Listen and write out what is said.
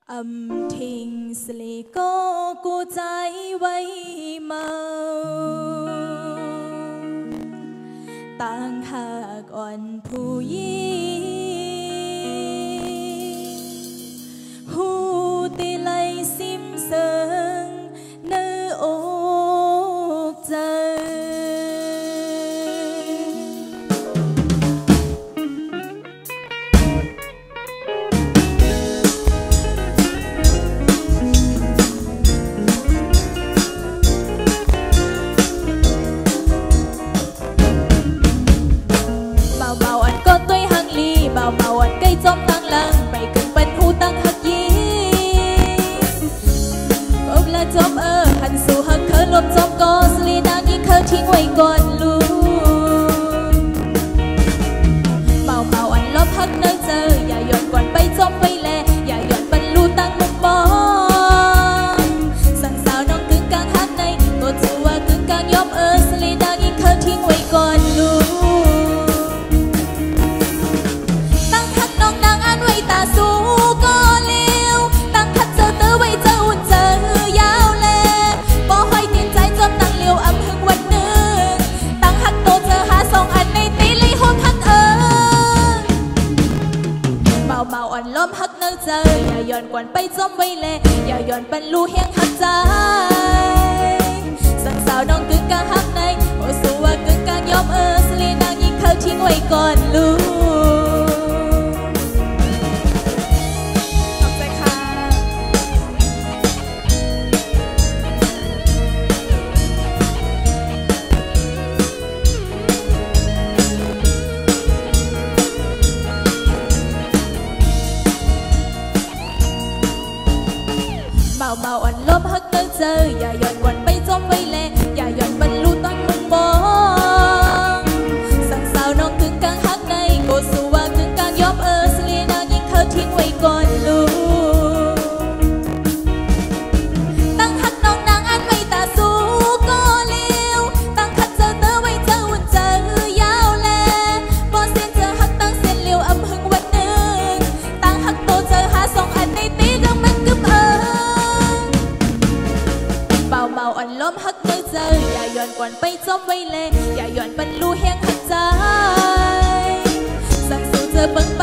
ทิ้งสลีก็กูใจไว้เมาต่างหากอ่อนผู้ยิ่งหูตีไลซิมเซิงเนื้ออกใจเบาอันใกล้จอมตั้งหลังไปกึ่งเป็นผู้ตั้งหักยีเบาละจอมหันสู่หักเธอลบจอมก็สลีนางยิ่งเธอทิ้งไว้ก่อนลูกเบาอันลบหักเนยเจออย่าหย่อนก่อนไปจอมไว้แลอย่าหย่อนบรรลุตั้งมุมมองสั่งสาวน้องกึ่งกลางหักในก็ถือว่ากึ่งกลางยอมสลีนางยิ่งเธอทิ้งไว้ก่อนลูกสู้ก็เลี้ยวตั้งคัดเจอเตอไว้เจออุ่นเจอยาวแลบ่ห้อยเตียนใจจอมตั้งเลี้ยวอำหึงวันหนึ่งตั้งหักโตเจอหาสองอันในตีเลยโหดหักเบาอ่อนล้มหักเนอเจออย่าย้อนกวนไปจอมไว้แลอย่าย้อนบรรลุเฮียงหักใจสั่งสาวน้องกึ่งกลางหักในโอ้สู้ว่ากึ่งกลางยอมสลีนางยิ่งเขาทิ้งไว้ก่อนลูกเบาอ่อนลบหักเนอเจออย่าหย่อนวันไปจมไว้แลอย่าหย่อนบรรลุตั้งมุมมองสั่งสาวน้องกึ่งกลางหักในโกสู้ว่ากึ่งกลางยอมสลีนางยิ่งเธอทิ้งไว้ก่อนลูกตั้งหักน้องนางอันไม่ตาสู้ก็เลี้ยวตั้งคัดเจอเตอไว้เจออุ่นเจอยาวแลบ่เส้นเจอหักตั้งเส้นเลี้ยวอำหึงวันหนึ่งตั้งหักโตเจอหาสองอันในตีดังมันกึบเบาอ่อนล้มหักเนยเจออย่าหย่อนกวนไปจมไว้แลอย่าหย่อนบรรลุเฮียงหักใจสั่งสู่เจอเบิ่งไป